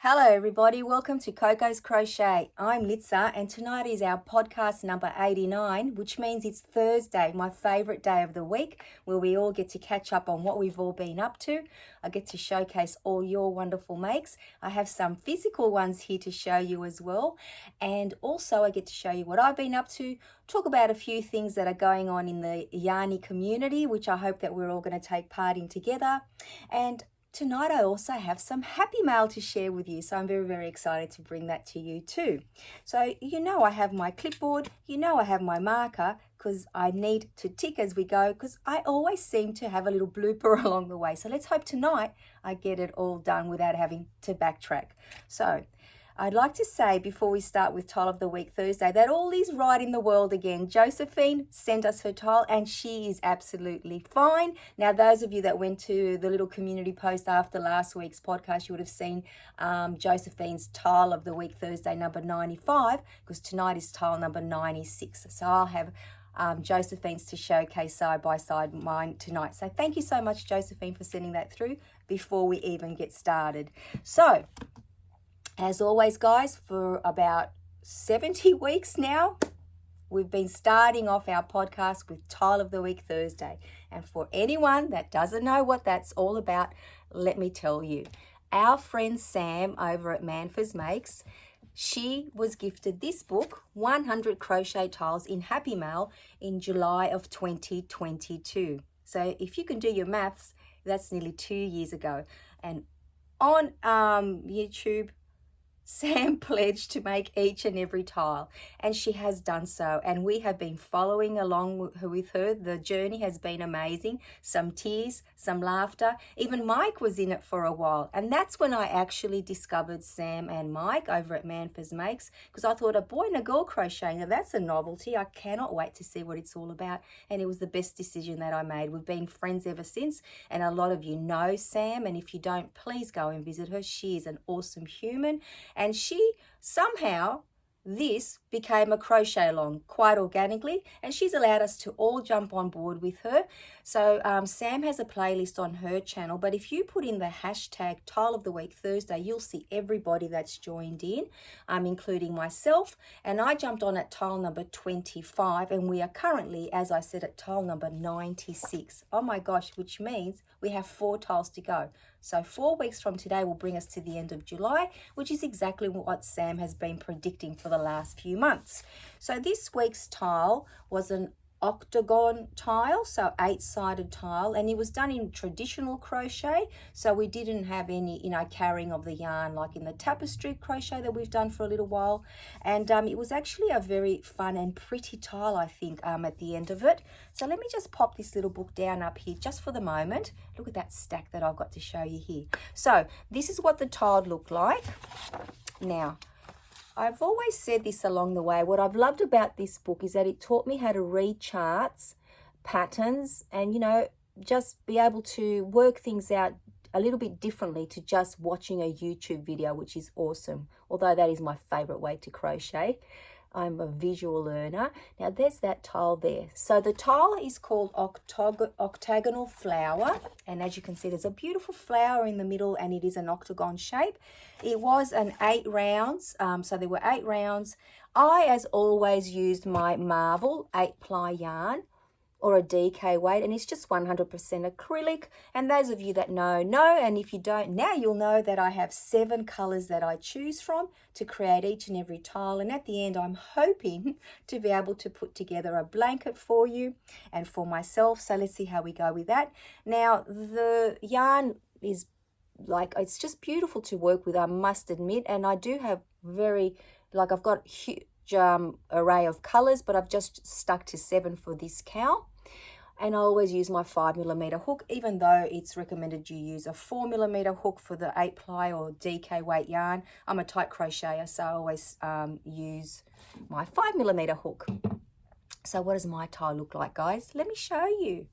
Hello everybody, welcome to Coco's Crochet. I'm Lizza and tonight is our podcast number 89, which means it's Thursday, my favourite day of the week, where we all get to catch up on what we've all been up to. I get to showcase all your wonderful makes. I have some physical ones here to show you as well, and also I get to show you what I've been up to, talk about a few things that are going on in the Yarny community, which I hope that we're all going to take part in together. And tonight I also have some happy mail to share with you, so I'm very, very excited to bring that to you too. So you know I have my clipboard, you know I have my marker, because I need to tick as we go, because I always seem to have a little blooper along the way. So let's hope tonight I get it all done without having to backtrack. So I'd like to say before we start with Tile of the Week Thursday that all is right in the world again. Josephine sent us her tile and she is absolutely fine. Now, those of you that went to the little community post after last week's podcast, you would have seen Josephine's Tile of the Week Thursday number 95, because tonight is tile number 96. So I'll have Josephine's to showcase side by side mine tonight. So thank you so much, Josephine, for sending that through before we even get started. So as always, guys, for about 70 weeks now, we've been starting off our podcast with Tile of the Week Thursday. And for anyone that doesn't know what that's all about, let me tell you. Our friend Sam over at Manfors Makes, she was gifted this book, 100 Crochet Tiles in Happy Mail, in July of 2022. So if you can do your maths, that's nearly 2 years ago. And on YouTube, Sam pledged to make each and every tile, and she has done so, and we have been following along with her. The journey has been amazing. Some tears, some laughter. Even Mike was in it for a while, and that's when I actually discovered Sam and Mike over at Manfors Makes, because I thought, a boy and a girl crocheting, now that's a novelty. I cannot wait to see what it's all about, and it was the best decision that I made. We've been friends ever since, and a lot of you know Sam, and if you don't, please go and visit her. She is an awesome human. And she somehow, this became a crochet along quite organically, and she's allowed us to all jump on board with her. So Sam has a playlist on her channel, but if you put in the hashtag Tile of the Week Thursday, you'll see everybody that's joined in, including myself. And I jumped on at tile number 25, and we are currently, as I said, at tile number 96. Oh my gosh, which means we have 4 tiles to go. So 4 weeks from today will bring us to the end of July, which is exactly what Sam has been predicting for the last few months. So this week's tile was an octagon tile, so 8-sided tile, and it was done in traditional crochet, so we didn't have any carrying of the yarn like in the tapestry crochet that we've done for a little while. And it was actually a very fun and pretty tile, I think, at the end of it. So let me just pop this little book down up here just for the moment. Look at that stack that I've got to show you here. So this is what the tile looked like. Now, I've always said this along the way. What I've loved about this book is that it taught me how to read charts, patterns, and, just be able to work things out a little bit differently to just watching a YouTube video, which is awesome. Although that is my favorite way to crochet. I'm a visual learner. Now there's that tile there. So the tile is called Octagon Flower, and as you can see, there's a beautiful flower in the middle, and it is an octagon shape. It was an 8 rounds, so there were 8 rounds. I, as always, used my Marvel 8-ply yarn, or a DK weight, and it's just 100% acrylic. And those of you that know, and if you don't, now you'll know that I have 7 colors that I choose from to create each and every tile. And at the end, I'm hoping to be able to put together a blanket for you and for myself. So let's see how we go with that. Now, the yarn is it's just beautiful to work with, I must admit. And I do have I've got a huge array of colors, but I've just stuck to 7 for this cowl. And I always use my 5mm hook, even though it's recommended you use a 4mm hook for the 8-ply or DK weight yarn. I'm a tight crocheter, so I always use my 5mm hook. So what does my tile look like, guys? Let me show you.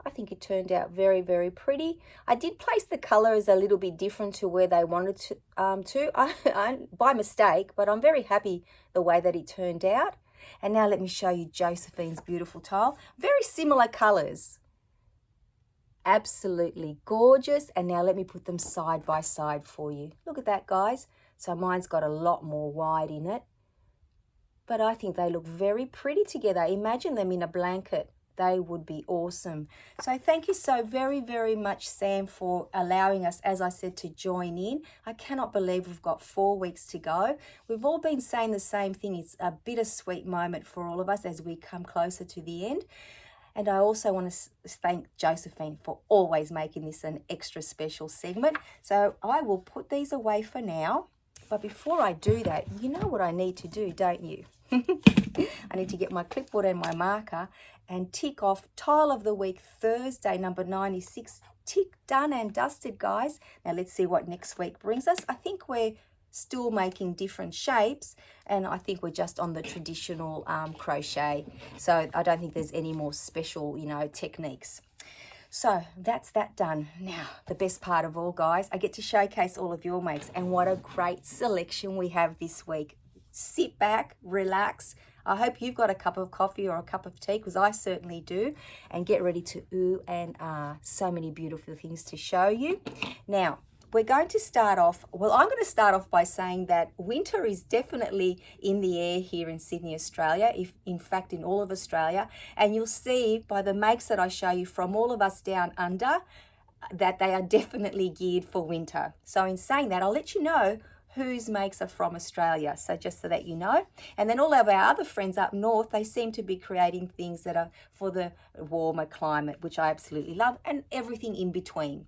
I think it turned out very, very pretty. I did place the colors a little bit different to where they wanted to by mistake, but I'm very happy the way that it turned out. And now let me show you Josephine's beautiful tile. Very similar colors. absolutely gorgeous. And now let me put them side by side for you. Look at that, guys. So mine's got a lot more wide in it, but I think they look very pretty together. Imagine them in a blanket. They would be awesome. So thank you so very, very much, Sam, for allowing us, as I said, to join in. I cannot believe we've got 4 weeks to go. We've all been saying the same thing. It's a bittersweet moment for all of us as we come closer to the end. And I also want to thank Josephine for always making this an extra special segment. So I will put these away for now. But before I do that, you know what I need to do, don't you? I need to get my clipboard and my marker and tick off Tile of the Week, Thursday, number 96. Tick, done and dusted, guys. Now let's see what next week brings us. I think we're still making different shapes, and I think we're just on the traditional crochet. So I don't think there's any more special, techniques. So that's that done. Now, the best part of all, guys, I get to showcase all of your makes, and what a great selection we have this week. Sit back, relax. I hope you've got a cup of coffee or a cup of tea, because I certainly do, and get ready to ooh and ah. So many beautiful things to show you. Now, we're going to start off, I'm going to start off by saying that winter is definitely in the air here in Sydney, Australia, in fact in all of Australia, and you'll see by the makes that I show you from all of us down under that they are definitely geared for winter. So in saying that, I'll let you know whose makes are from Australia, so just so that you know. And then all of our other friends up north, they seem to be creating things that are for the warmer climate, which I absolutely love, and everything in between.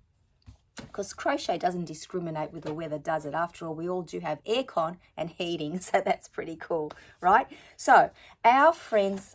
Because crochet doesn't discriminate with the weather, does it? After all, we all do have aircon and heating, so that's pretty cool, right? So our friends,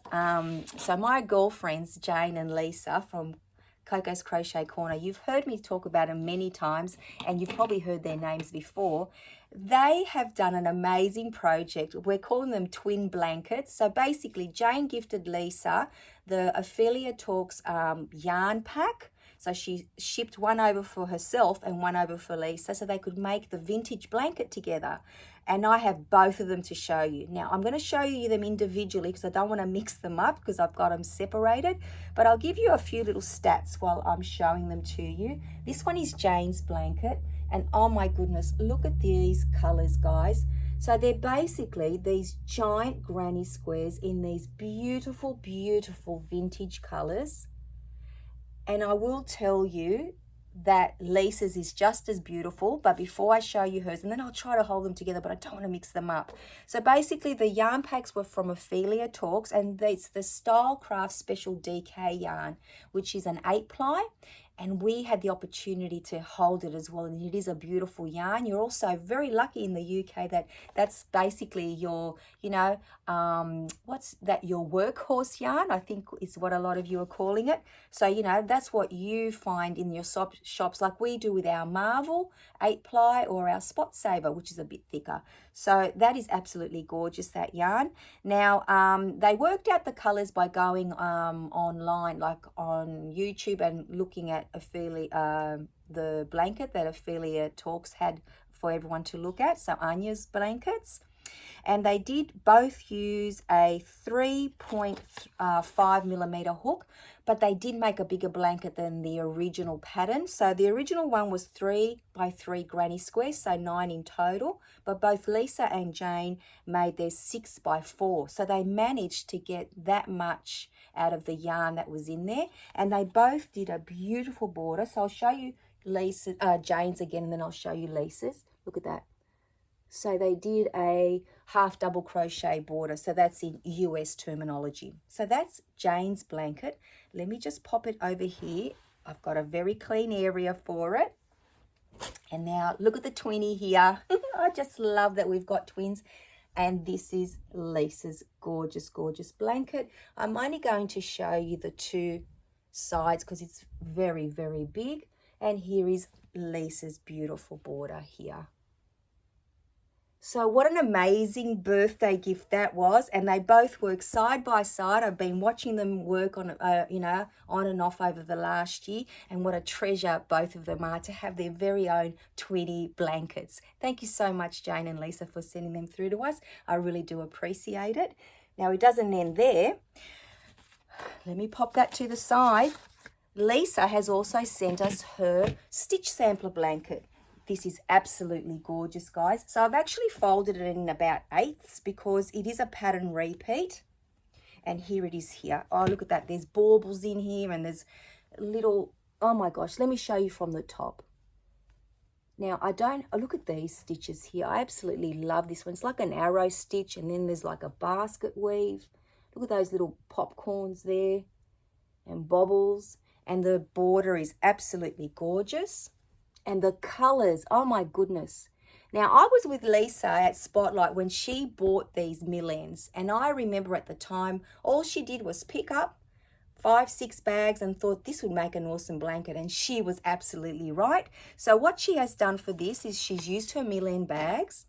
so my girlfriends, Jane and Lizza from Coco's Crochet Corner, you've heard me talk about them many times, and you've probably heard their names before. They have done an amazing project. We're calling them twin blankets. So basically, Jane gifted Lizza the Ophelia Talks yarn pack. So she shipped one over for herself and one over for Lizza, so they could make the vintage blanket together. And I have both of them to show you. Now, I'm going to show you them individually because I don't want to mix them up because I've got them separated. But I'll give you a few little stats while I'm showing them to you. This one is Jane's blanket. And oh my goodness, look at these colors, guys. So they're basically these giant granny squares in these beautiful, beautiful vintage colors. And I will tell you that Lisa's is just as beautiful, but before I show you hers, and then I'll try to hold them together, but I don't want to mix them up. So basically the yarn packs were from Ophelia Talks, and it's the Style Craft Special DK yarn, which is an 8-ply. And we had the opportunity to hold it as well, and it is a beautiful yarn. You're also very lucky in the UK that that's basically your, what's that, your workhorse yarn, I think is what a lot of you are calling it. So, that's what you find in your shops like we do with our Marvel 8-ply or our Spot Saver, which is a bit thicker. So that is absolutely gorgeous, that yarn. Now, they worked out the colors by going online, like on YouTube, and looking at the blanket that Ophelia Talks had for everyone to look at, so Anyas Blankets. And they did both use a 3.5 millimeter hook, but they did make a bigger blanket than the original pattern. So the original one was 3 by 3 granny squares, so 9 in total, but both Lizza and Jane made theirs 6 by 4. So they managed to get that much out of the yarn that was in there, and they both did a beautiful border. So I'll show you Jane's again, and then I'll show you Lizza's. Look at that. So they did a half double crochet border. So that's in US terminology. So that's Jane's blanket. Let me just pop it over here. I've got a very clean area for it. And now look at the twinny here. I just love that we've got twins. And this is Lizza's gorgeous, gorgeous blanket. I'm only going to show you the two sides because it's very, very big. And here is Lizza's beautiful border here. So what an amazing birthday gift that was. And they both work side by side. I've been watching them work on, on and off over the last year. And what a treasure both of them are to have their very own twinny blankets. Thank you so much, Jane and Lizza, for sending them through to us. I really do appreciate it. Now, it doesn't end there. Let me pop that to the side. Lisa has also sent us her stitch sampler blanket. This is absolutely gorgeous, guys. So I've actually folded it in about eighths because it is a pattern repeat. And here it is here. Oh, look at that. There's baubles in here and there's little, oh my gosh, let me show you from the top. Now, look at these stitches here. I absolutely love this one. It's like an arrow stitch and then there's like a basket weave. Look at those little popcorns there and bobbles. And the border is absolutely gorgeous. And the colors, oh my goodness. Now, I was with Lisa at Spotlight when she bought these mill ends. And I remember at the time, all she did was pick up 5-6 bags and thought this would make an awesome blanket. And she was absolutely right. So what she has done for this is she's used her mill end bags,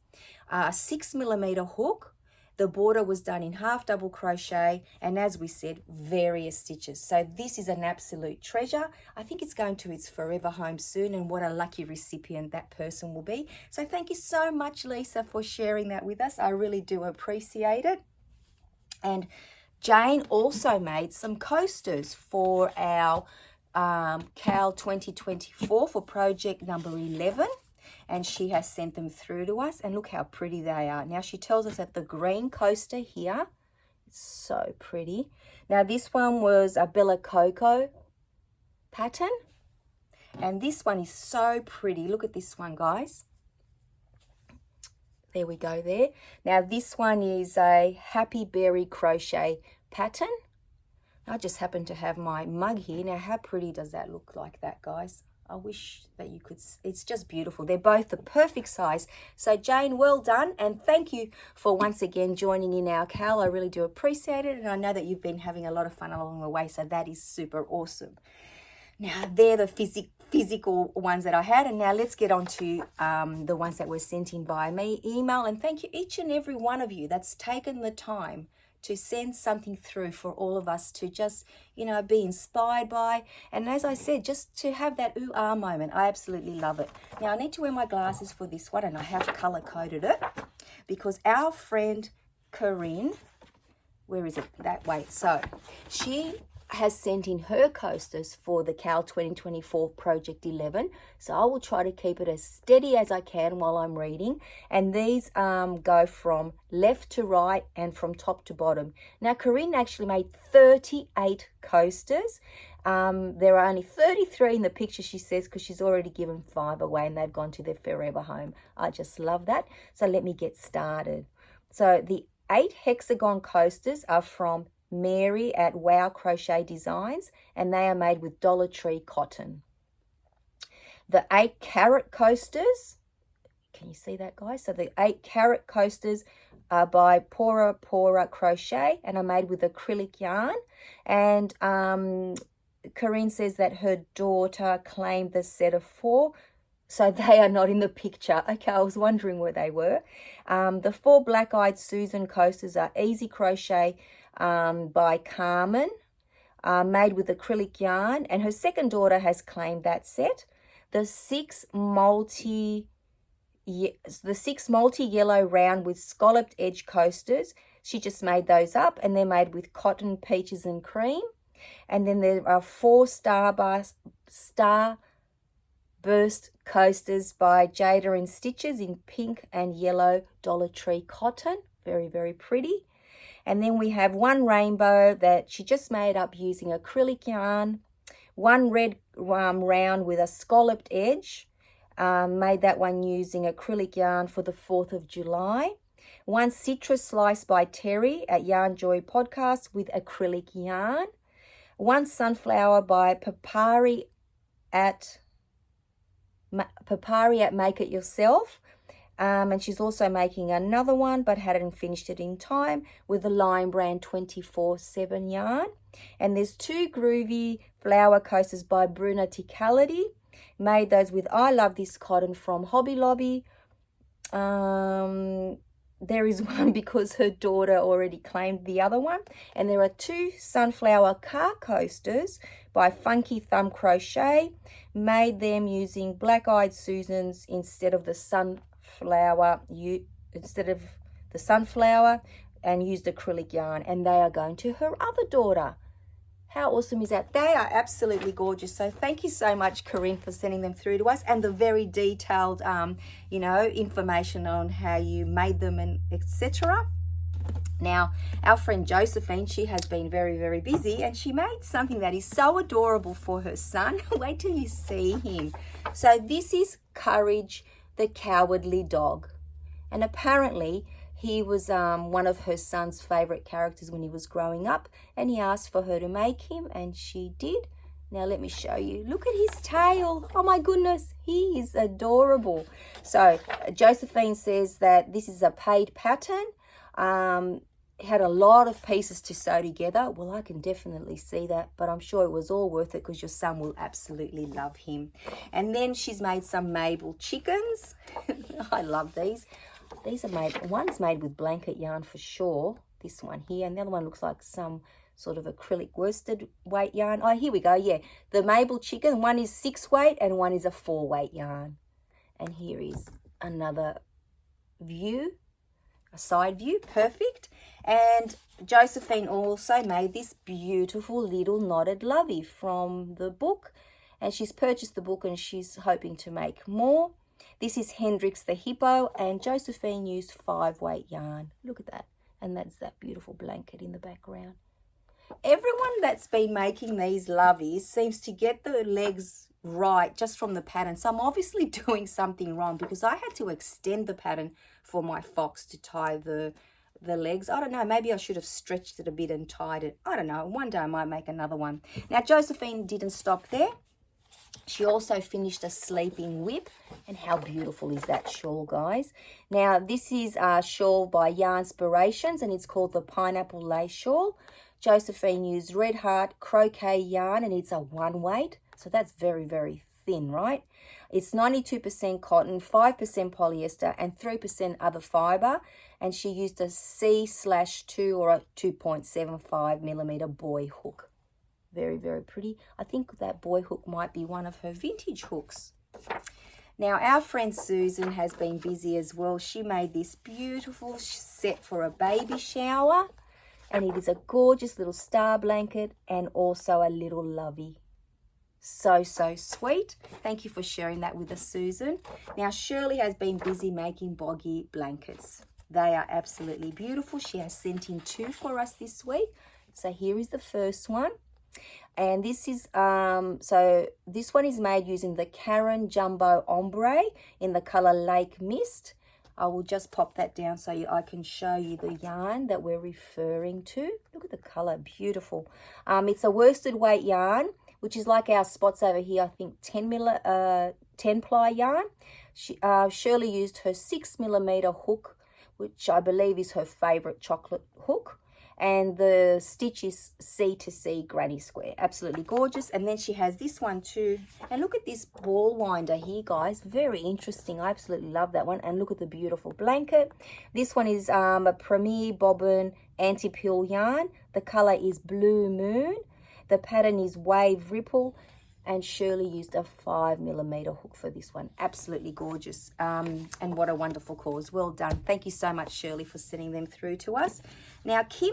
a 6mm hook. The border was done in half double crochet and, as we said, various stitches. So this is an absolute treasure. I think it's going to its forever home soon, and what a lucky recipient that person will be. So thank you so much, Lisa, for sharing that with us. I really do appreciate it. And Jane also made some coasters for our Cal 2024 for project number 11. And she has sent them through to us, and look how pretty they are. Now, she tells us that the green coaster here, it's so pretty. Now, this one was a Bella Coco pattern, and this one is so pretty. Look at this one, guys. There we go there. Now, this one is a Happy Berry crochet pattern. I just happen to have my mug here. Now, how pretty does that look like that, guys? I wish that you could, it's just beautiful. They're both the perfect size. So Jane, well done. And thank you for once again joining in our Cal. I really do appreciate it. And I know that you've been having a lot of fun along the way. So that is super awesome. Now, they're the physical ones that I had. And now let's get on to the ones that were sent in via email. And thank you each and every one of you that's taken the time to send something through for all of us to just, you know, be inspired by. And as I said, just to have that ooh-ah moment. I absolutely love it. Now, I need to wear my glasses for this one, and I have color-coded it because our friend Karine, where is it? That way. So she has sent in her coasters for the Cal 2024 Project 11. So I will try to keep it as steady as I can while I'm reading. And these go from left to right and from top to bottom. Now, Karine actually made 38 coasters. There are only 33 in the picture, she says, because she's already given 5 away and they've gone to their forever home. I just love that. So let me get started. So the 8 hexagon coasters are from Mary at Wow Crochet Designs, and they are made with Dollar Tree cotton. The 8 carat coasters, can you see that, guys? So the 8 carat coasters are by Pora Crochet and are made with acrylic yarn. And Karine says that her daughter claimed the set of 4, so they are not in the picture. Okay, I was wondering where they were. The 4 Black-Eyed Susan coasters are Easy Crochet by Carmen, made with acrylic yarn, and her second daughter has claimed that set. The 6 multi yellow round with scalloped edge coasters, she just made those up, and they're made with cotton, peaches and cream. And then there are 4 Starburst coasters by Jada and Stitches in pink and yellow Dollar Tree cotton. Very, very pretty. And then we have 1 rainbow that she just made up using acrylic yarn. 1 red round with a scalloped edge. Made that one using acrylic yarn for the 4th of July. 1 citrus slice by Terry at Yarn Joy Podcast with acrylic yarn. 1 sunflower by Papari at Make It Yourself. And she's also making another one, but hadn't finished it in time, with the Lion Brand 24/7 yarn. And there's 2 groovy flower coasters by Bruna Ticality. Made those with I Love This Cotton from Hobby Lobby. There is one because her daughter already claimed the other one. And there are 2 sunflower car coasters by Funky Thumb Crochet. Made them using Black-Eyed Susans instead of the sunflower, and used acrylic yarn. And they are going to her other daughter. How awesome is that? They are absolutely gorgeous. So thank you so much, Karine, for sending them through to us, and the very detailed, you know, information on how you made them and etc. Now, our friend Josephine, she has been very, very busy, and she made something that is so adorable for her son. Wait till you see him. So this is Courage, the cowardly dog. And apparently he was one of her son's favorite characters when he was growing up, and he asked for her to make him, and she did. Now let me show you. Look at his tail. Oh my goodness, he is adorable. So Josephine says that this is a paid pattern. Had a lot of pieces to sew together. Well, I can definitely see that, but I'm sure it was all worth it because your son will absolutely love him. And then she's made some Mabel chickens. I love these. These are made, one's made with blanket yarn for sure, this one here, and the other one looks like some sort of acrylic worsted weight yarn. Oh, here we go, yeah. The Mabel chicken, one is 6 weight and one is a 4 weight yarn. And here is another view, a side view, perfect. And Josephine also made this beautiful little knotted lovey from the book, and she's purchased the book and she's hoping to make more. This is Hendrix the hippo, and Josephine used 5 weight yarn. Look at that. And that's that beautiful blanket in the background. Everyone that's been making these loveys seems to get the legs right just from the pattern. So I'm obviously doing something wrong because I had to extend the pattern for my fox to tie the legs. I don't know, maybe I should have stretched it a bit and tied it. I don't know, one day I might make another one. Now Josephine didn't stop there. She also finished a sleeping whip, and how beautiful is that shawl, guys? Now, this is a shawl by Yarnspirations, and it's called the Pineapple Lace Shawl. Josephine used Red Heart Croquet yarn, and it's a 1 weight, so that's very, very thin, right? It's 92% cotton, 5% polyester, and 3% other fibre, and she used a C/2 or a 2.75 millimeter boy hook. Very, very pretty. I think that boy hook might be one of her vintage hooks. Now, our friend Susan has been busy as well. She made this beautiful set for a baby shower, and it is a gorgeous little star blanket and also a little lovey. So, so sweet. Thank you for sharing that with us, Susan. Now, Shirley has been busy making boggy blankets. They are absolutely beautiful. She has sent in 2 for us this week. So here is the first one. And this is, so this one is made using the Karine Jumbo Ombre in the color Lake Mist. I will just pop that down so I can show you the yarn that we're referring to. Look at the color, beautiful. It's a worsted weight yarn, which is like our spots over here, I think 10 ply yarn. Shirley used her 6 millimeter hook, which I believe is her favorite chocolate hook. And the stitch is C to C granny square. Absolutely gorgeous. And then she has this one too. And look at this ball winder here, guys. Very interesting. I absolutely love that one. And look at the beautiful blanket. This one is a Premier Bobbin anti-pill yarn. The color is Blue Moon. The pattern is Wave Ripple. And Shirley used a 5 millimeter hook for this one. Absolutely gorgeous. And what a wonderful cause. Well done. Thank you so much, Shirley, for sending them through to us. Now, Kim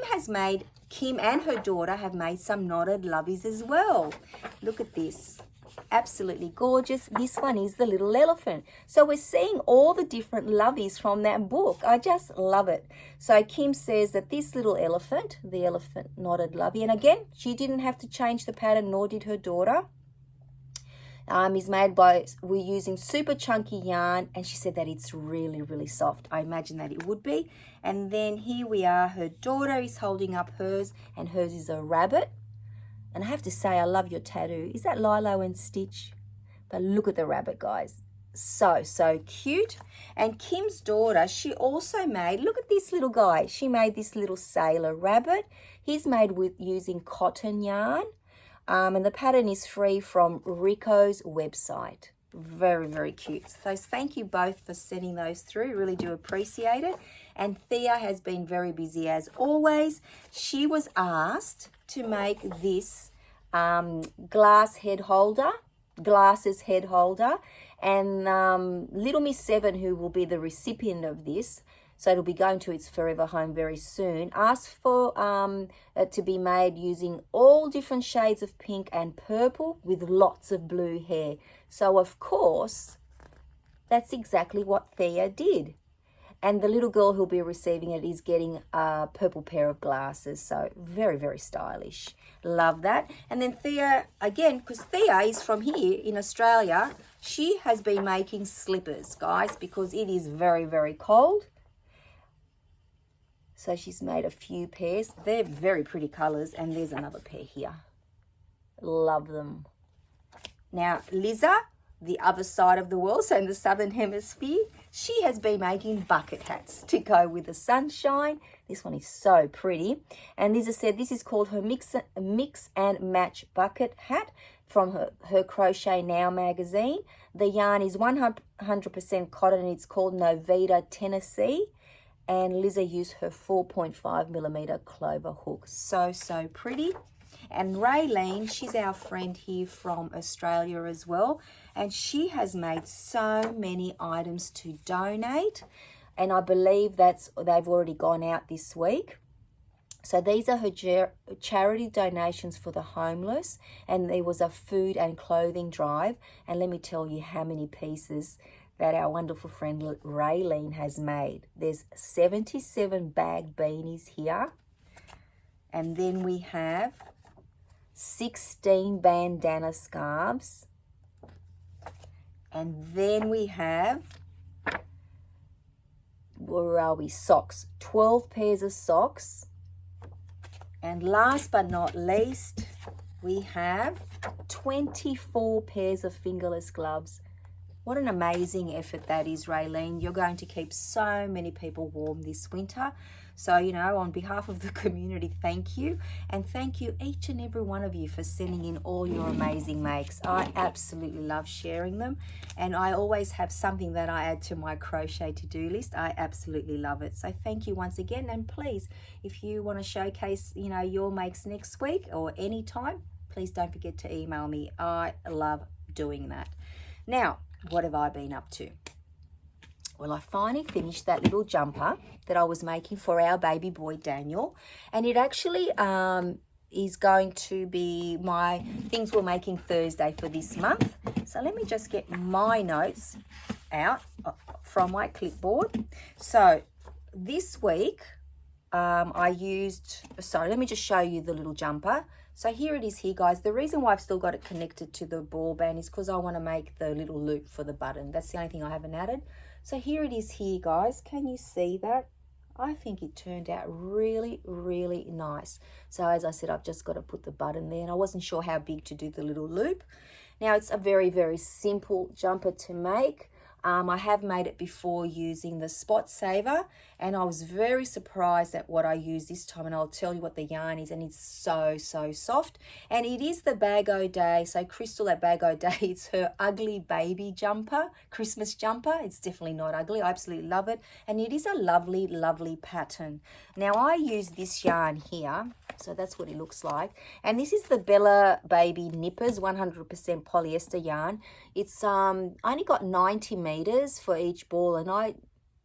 and her daughter have made some knotted loveys as well. Look at this. Absolutely gorgeous. This one is the little elephant. So we're seeing all the different loveys from that book. I just love it. So Kim says that this little elephant, the elephant knotted lovey, and again, she didn't have to change the pattern, nor did her daughter. Is made by, we're using super chunky yarn, and she said that it's really, really soft. I imagine that it would be. And then here we are, her daughter is holding up hers, and hers is a rabbit. And I have to say, I love your tattoo. Is that Lilo and Stitch? But look at the rabbit, guys. So, so cute. And Kim's daughter, she also made, look at this little guy. She made this little sailor rabbit. He's made with using cotton yarn. And the pattern is free from Rico's website. Very, very cute. So thank you both for sending those through. Really do appreciate it. And Thea has been very busy as always. She was asked to make this glasses head holder. And Little Miss 7, who will be the recipient of this, So it'll be going to its forever home very soon. Asked for it to be made using all different shades of pink and purple with lots of blue hair. So of course, that's exactly what Thea did. And the little girl who'll be receiving it is getting a purple pair of glasses. So very, very stylish. Love that. And then Thea, again, because Thea is from here in Australia, she has been making slippers, guys, because it is very, very cold. So she's made a few pairs. They're very pretty colours. And there's another pair here. Love them. Now, Lizza, the other side of the world, so in the southern hemisphere, she has been making bucket hats to go with the sunshine. This one is so pretty. And Lizza said this is called her mix and match bucket hat from her Crochet Now magazine. The yarn is 100% cotton and it's called Novita Tennessee. And Lizza used her 4.5mm clover hook. So, so pretty. And Raylene, she's our friend here from Australia as well. And she has made so many items to donate. And I believe they've already gone out this week. So these are her charity donations for the homeless. And there was a food and clothing drive. And let me tell you how many pieces that our wonderful friend Raylene has made. There's 77 bag beanies here. And then we have 16 bandana scarves. And then we have, where are we, socks. 12 pairs of socks. And last but not least, we have 24 pairs of fingerless gloves. What an amazing effort that is, Raylene. You're going to keep so many people warm this winter. So, you know, on behalf of the community, thank you. And thank you, each and every one of you, for sending in all your amazing makes. I absolutely love sharing them. And I always have something that I add to my crochet to-do list. I absolutely love it. So thank you once again. And please, if you want to showcase, you know, your makes next week or anytime, please don't forget to email me. I love doing that. Now, what have I been up to? Well, I finally finished that little jumper that I was making for our baby boy, Daniel. And it actually is going to be my things we're making Thursday for this month. So let me just get my notes out from my clipboard. So this week I used, sorry, let me just show you the little jumper. So here it is here, guys. The reason why I've still got it connected to the ball band is because I want to make the little loop for the button. That's the only thing I haven't added. So here it is here, guys. Can you see that? I think it turned out really, really nice. So as I said, I've just got to put the button there, and I wasn't sure how big to do the little loop. Now, it's a very, very simple jumper to make. I have made it before using the Spot Saver, and I was very surprised at what I used this time, and I'll tell you what the yarn is, and it's so, so soft. And it is the Bag O Day, so Crystal at Bag O Day, it's her ugly baby jumper, Christmas jumper. It's definitely not ugly. I absolutely love it, and it is a lovely, lovely pattern. Now, I use this yarn here, so that's what it looks like. And this is the Bella Baby Nippers 100% polyester yarn. It's only got 90 meters for each ball, and I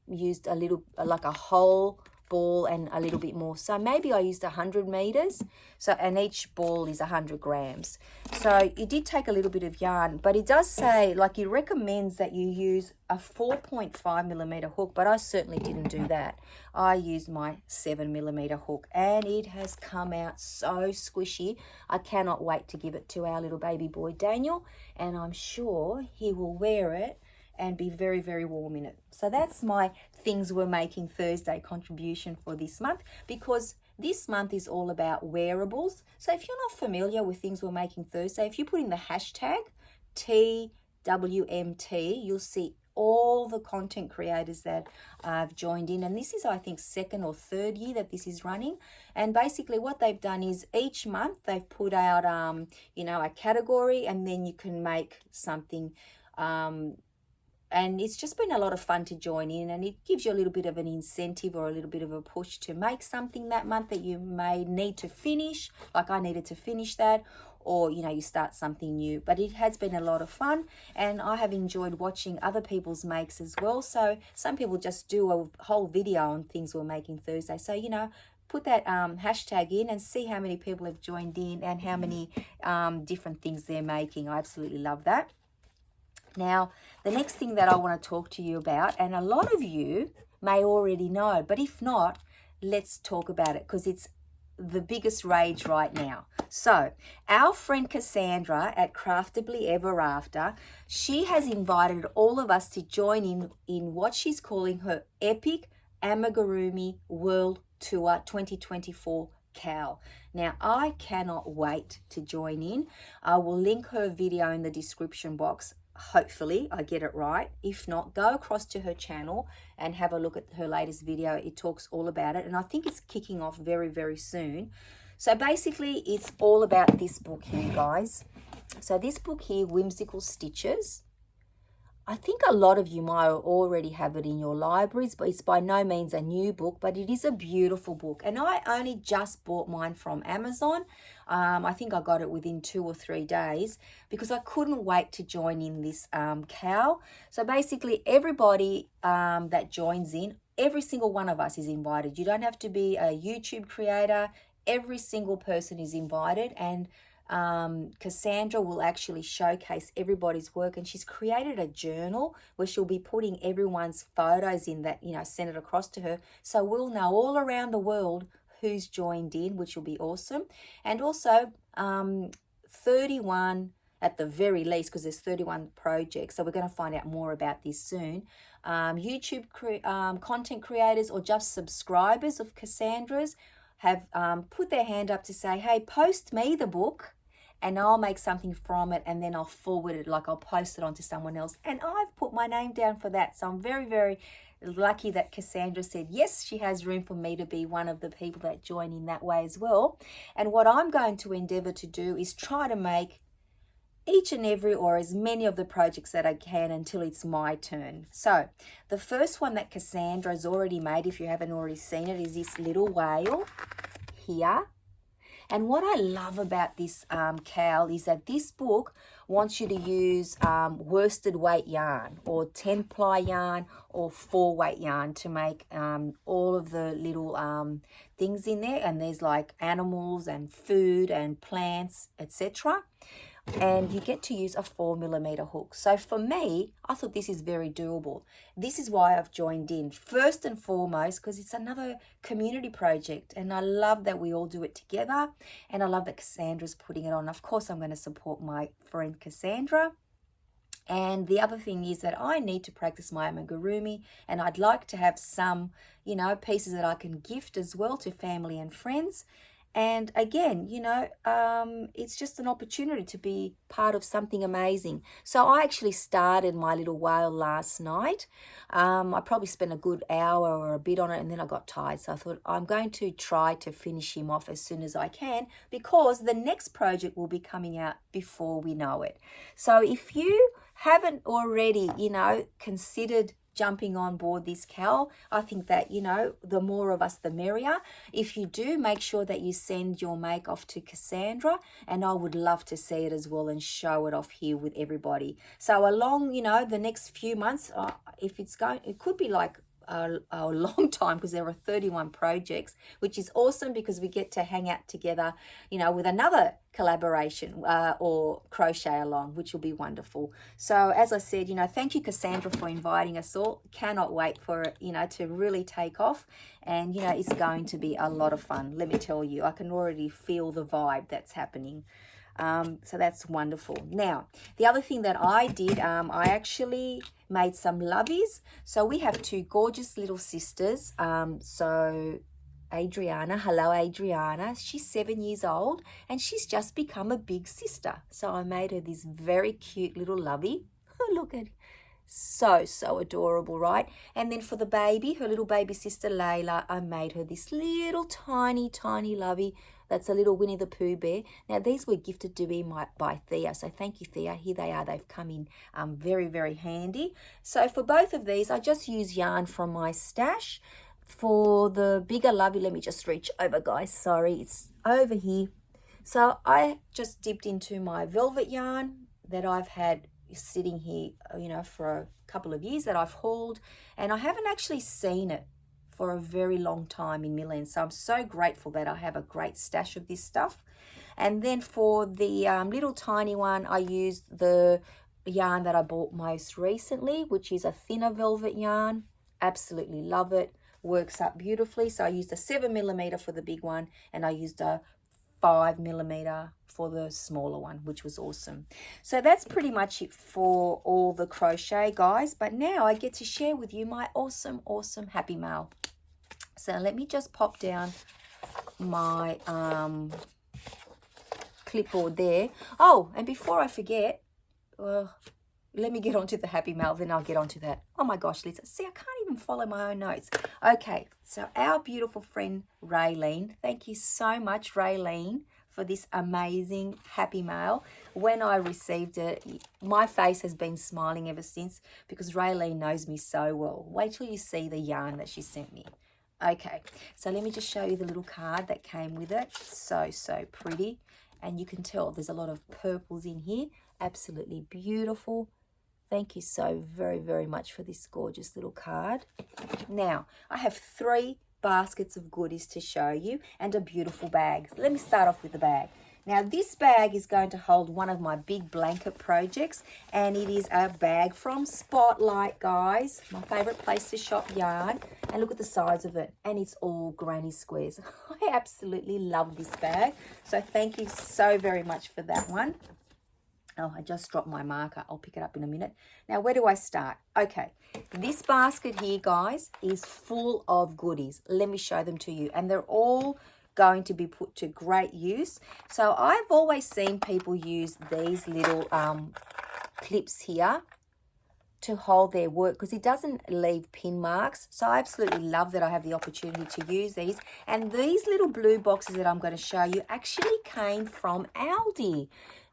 used a little, like a whole ball and a little bit more. So maybe I used 100 meters. So, and each ball is 100 grams. So it did take a little bit of yarn, but it does say, like, it recommends that you use a 4.5mm hook, but I certainly didn't do that. I used my 7mm hook, and it has come out so squishy. I cannot wait to give it to our little baby boy Daniel, and I'm sure he will wear it and be very, very warm in it. So that's my things we're making Thursday contribution for this month, because this month is all about wearables. So if you're not familiar with things we're making Thursday, if you put in the hashtag TWMT, you'll see all the content creators that I've joined in. And this is, I think, second or third year that this is running. And basically what they've done is each month they've put out, you know, a category, and then you can make something, and it's just been a lot of fun to join in, and it gives you a little bit of an incentive or a little bit of a push to make something that month that you may need to finish, like I needed to finish that, or, you know, you start something new. But it has been a lot of fun, and I have enjoyed watching other people's makes as well. So some people just do a whole video on things we're making Thursday. So, you know, put that hashtag in and see how many people have joined in and how many different things they're making. I absolutely love that. Now, the next thing that I want to talk to you about, and a lot of you may already know, but if not, let's talk about it because it's the biggest rage right now. So, our friend Cassandra at Craftably Ever After, she has invited all of us to join in what she's calling her Epic Amigurumi World Tour 2024 Cal. Now, I cannot wait to join in. I will link her video in the description box. Hopefully I get it right. If not, go across to her channel and have a look at her latest video. It talks all about it, and I think it's kicking off very, very soon. So basically it's all about this book here, guys. So this book here, Whimsical Stitches, I think a lot of you might already have it in your libraries, but it's by no means a new book, but it is a beautiful book. And I only just bought mine from Amazon. I think I got it within 2 or 3 days because I couldn't wait to join in this cow. So basically everybody that joins in, every single one of us is invited. You don't have to be a YouTube creator. Every single person is invited, and Cassandra will actually showcase everybody's work, and she's created a journal where she'll be putting everyone's photos in that, you know, send it across to her, so we'll know all around the world who's joined in, which will be awesome. And also 31 at the very least, because there's 31 projects, so we're going to find out more about this soon. YouTube content creators or just subscribers of Cassandra's have put their hand up to say, hey, post me the book and I'll make something from it, and then I'll forward it, like I'll post it onto someone else. And I've put my name down for that. So I'm very, very lucky that Cassandra said, yes, she has room for me to be one of the people that join in that way as well. And what I'm going to endeavor to do is try to make each and every, or as many of the projects that I can until it's my turn. So the first one that Cassandra's already made, if you haven't already seen it, is this little whale here. And what I love about this cowl is that this book wants you to use worsted weight yarn or 10-ply yarn or 4-weight yarn to make all of the little things in there. And there's like animals and food and plants, etc. And you get to use a 4mm hook. So for me, I thought this is very doable. This is why I've joined in, first and foremost, because it's another community project, and I love that we all do it together, and I love that Cassandra's putting it on. Of course, I'm going to support my friend Cassandra. And the other thing is that I need to practice my amigurumi, and I'd like to have some, you know, pieces that I can gift as well to family and friends. And again, you know, it's just an opportunity to be part of something amazing. So I actually started my little whale last night. I probably spent a good hour or a bit on it, and then I got tired. So I thought I'm going to try to finish him off as soon as I can, because the next project will be coming out before we know it. So if you haven't already, you know, considered jumping on board this cowl, I think that, you know, the more of us, the merrier. If you do, make sure that you send your make off to Cassandra, and I would love to see it as well and show it off here with everybody. So along, you know, the next few months, if it's going, it could be like a long time, because there are 31 projects, which is awesome because we get to hang out together, you know, with another collaboration or crochet along, which will be wonderful. So as I said, you know, thank you, Cassandra, for inviting us all. Cannot wait for it, you know, to really take off, and you know, it's going to be a lot of fun. Let me tell you, I can already feel the vibe that's happening. So that's wonderful. Now, the other thing that I did, I actually made some loveys. So we have two gorgeous little sisters. So Adriana, hello Adriana, she's 7 years old, and she's just become a big sister. So I made her this very cute little lovey. Look at it. So adorable, right? And then for the baby, her little baby sister Layla, I made her this little tiny lovey. That's a little Winnie the Pooh bear. Now, these were gifted to me by Thea, so thank you, Thea. Here they are. They've come in very, very handy. So for both of these, I just use yarn from my stash. For the bigger lovey, let me just reach over, guys. Sorry, it's over here. So I just dipped into my velvet yarn that I've had sitting here, you know, for a couple of years that I've hauled, and I haven't actually seen it for a very long time in Milan. So I'm so grateful that I have a great stash of this stuff. And then for the little tiny one, I used the yarn that I bought most recently, which is a thinner velvet yarn. Absolutely love it. Works up beautifully. So I used a 7mm for the big one, and I used a 5mm for the smaller one, which was awesome. So that's pretty much it for all the crochet, guys. But now I get to share with you my awesome happy mail. So let me just pop down my clipboard there. Oh, and before I forget, let me get onto the happy mail, then I'll get onto that. Oh my gosh, Lizza, see, I can't even follow my own notes. Okay, so our beautiful friend Raylene, thank you so much, Raylene, for this amazing happy mail. When I received it, my face has been smiling ever since because Raylene knows me so well. Wait till you see the yarn that she sent me. Okay, so let me just show you the little card that came with it. So pretty. And you can tell there's a lot of purples in here. Absolutely beautiful. Thank you so very much for this gorgeous little card. Now, I have 3 baskets of goodies to show you and a beautiful bag. Let me start off with the bag. Now, this bag is going to hold one of my big blanket projects, and it is a bag from Spotlight, guys. My favorite place to shop yarn. And look at the size of it, and it's all granny squares. I absolutely love this bag. So thank you so very much for that one. Oh, I just dropped my marker. I'll pick it up in a minute. Now, where do I start? Okay, this basket here, guys, is full of goodies. Let me show them to you. And they're all going to be put to great use. So I've always seen people use these little clips here to hold their work because it doesn't leave pin marks. So I absolutely love that I have the opportunity to use these. And these little blue boxes that I'm going to show you actually came from Aldi.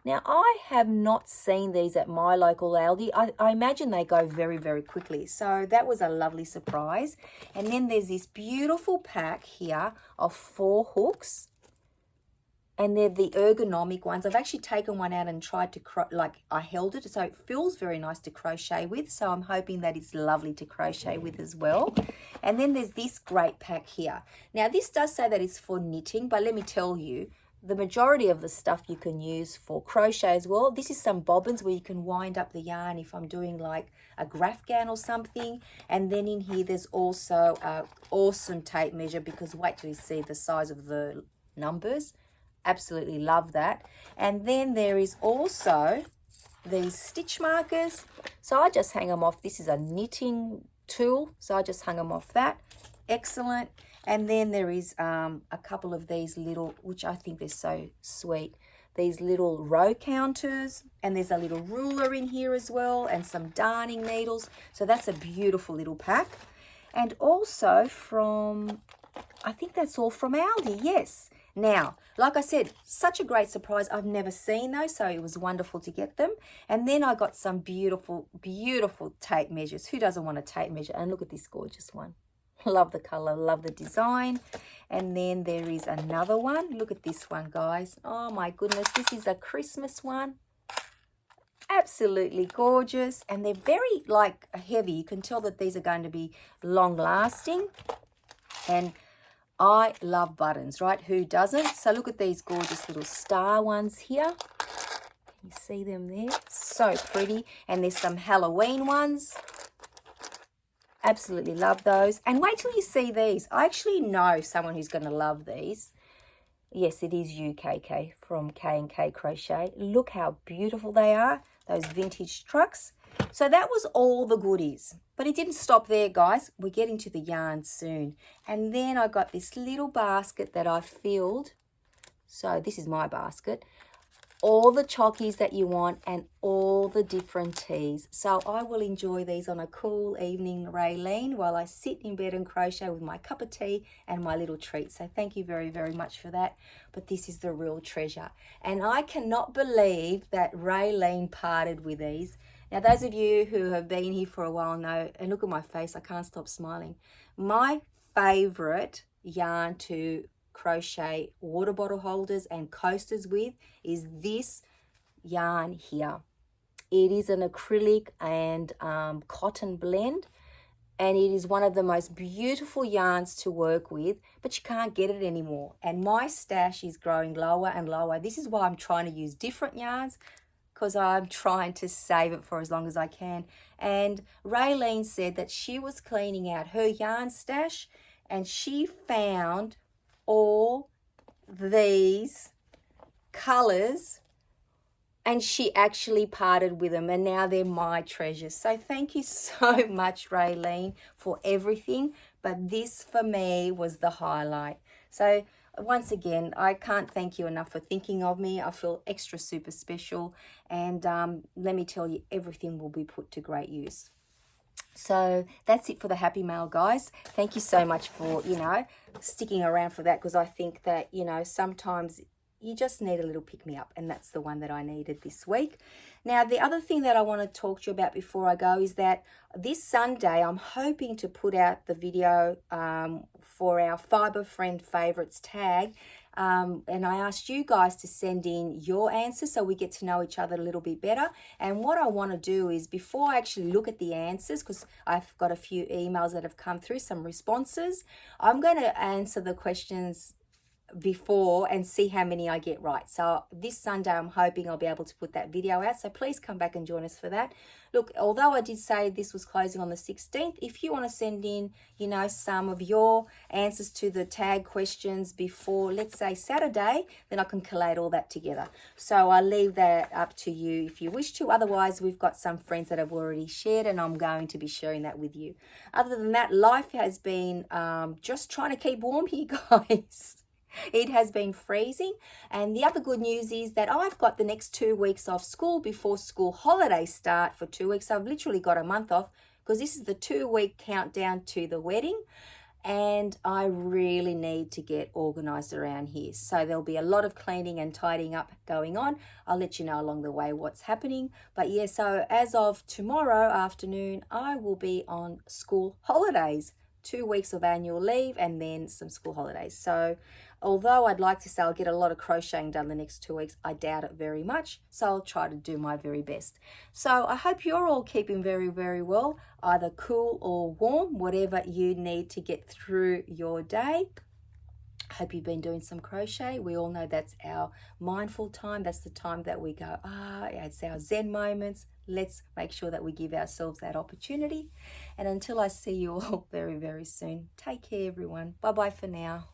Now, I have not seen these at my local Aldi. I imagine they go very quickly. So that was a lovely surprise. And then there's this beautiful pack here of 4 hooks. And they're the ergonomic ones. I've actually taken one out and tried to, I held it. So it feels very nice to crochet with. So I'm hoping that it's lovely to crochet with as well. And then there's this great pack here. Now, this does say that it's for knitting, but let me tell you, the majority of the stuff you can use for crochet as well. This is some bobbins where you can wind up the yarn if I'm doing like a graph gown or something. And then in here, there's also an awesome tape measure because wait till you see the size of the numbers. Absolutely love that. And then there is also these stitch markers. So I just hang them off. This is a knitting tool. So I just hung them off that. Excellent. And then there is a couple of these little, which I think they're so sweet, these little row counters, and there's a little ruler in here as well, and some darning needles. So that's a beautiful little pack. And also from, I think that's all from Aldi, yes. Now, like I said, such a great surprise. I've never seen those, so it was wonderful to get them. And then I got some beautiful tape measures. Who doesn't want a tape measure? And look at this gorgeous one. Love the color, love the design. And then there is another one. Look at this one, guys. Oh my goodness, this is a Christmas one. Absolutely gorgeous. And they're very heavy. You can tell that these are going to be long lasting. And I love buttons, right? Who doesn't? So look at these gorgeous little star ones here. Can you see them there? So pretty. And there's some Halloween ones. Absolutely love those. And wait till you see these. I actually know someone who's going to love these. Yes, it is UKK from K&K Crochet. Look how beautiful they are. Those vintage trucks. So that was all the goodies. But it didn't stop there, guys. We're getting to the yarn soon. And then I got this little basket that I filled. So this is my basket. All the chockies that you want and all the different teas. So I will enjoy these on a cool evening, Raylene, while I sit in bed and crochet with my cup of tea and my little treat. So thank you very much for that. But this is the real treasure. And I cannot believe that Raylene parted with these. Now, those of you who have been here for a while know, and look at my face, I can't stop smiling. My favorite yarn to crochet water bottle holders and coasters with is this yarn here. It is an acrylic and cotton blend, and it is one of the most beautiful yarns to work with, but you can't get it anymore. And my stash is growing lower and lower. This is why I'm trying to use different yarns, because I'm trying to save it for as long as I can. And Raylene said that she was cleaning out her yarn stash and she found all these colors, and she actually parted with them, and now they're my treasures. So thank you so much, Raylene, for everything. But this for me was the highlight. So once again, I can't thank you enough for thinking of me. I feel extra super special. And let me tell you, everything will be put to great use. So that's it for the happy mail, guys. Thank you so much for, sticking around for that, because I think that, sometimes you just need a little pick-me-up, and that's the one that I needed this week. Now, the other thing that I want to talk to you about before I go is that this Sunday, I'm hoping to put out the video for our Fibre Friend Favorites tag. And I asked you guys to send in your answers so we get to know each other a little bit better. And what I want to do is, before I actually look at the answers, because I've got a few emails that have come through, some responses, I'm going to answer the questions before and see how many I get right. So this Sunday I'm hoping I'll be able to put that video out, so please come back and join us for that. Look, although I did say this was closing on the 16th, if you want to send in some of your answers to the tag questions before, let's say, Saturday, then I can collate all that together. So I'll leave that up to you if you wish to. Otherwise, we've got some friends that have already shared, and I'm going to be sharing that with you. Other than that, life has been just trying to keep warm here, guys. It has been freezing, and the other good news is that I've got the next 2 weeks off school before school holidays start for 2 weeks. I've literally got a month off, because this is the 2-week countdown to the wedding, and I really need to get organised around here. So there'll be a lot of cleaning and tidying up going on. I'll let you know along the way what's happening. But yeah, so as of tomorrow afternoon, I will be on school holidays. 2 weeks of annual leave and then some school holidays. So although I'd like to say I'll get a lot of crocheting done the next 2 weeks, I doubt it very much. So I'll try to do my very best. So I hope you're all keeping very, very well, either cool or warm, whatever you need to get through your day. I hope you've been doing some crochet. We all know that's our mindful time. That's the time that we go, it's our Zen moments. Let's make sure that we give ourselves that opportunity. And until I see you all very, very soon, take care, everyone. Bye-bye for now.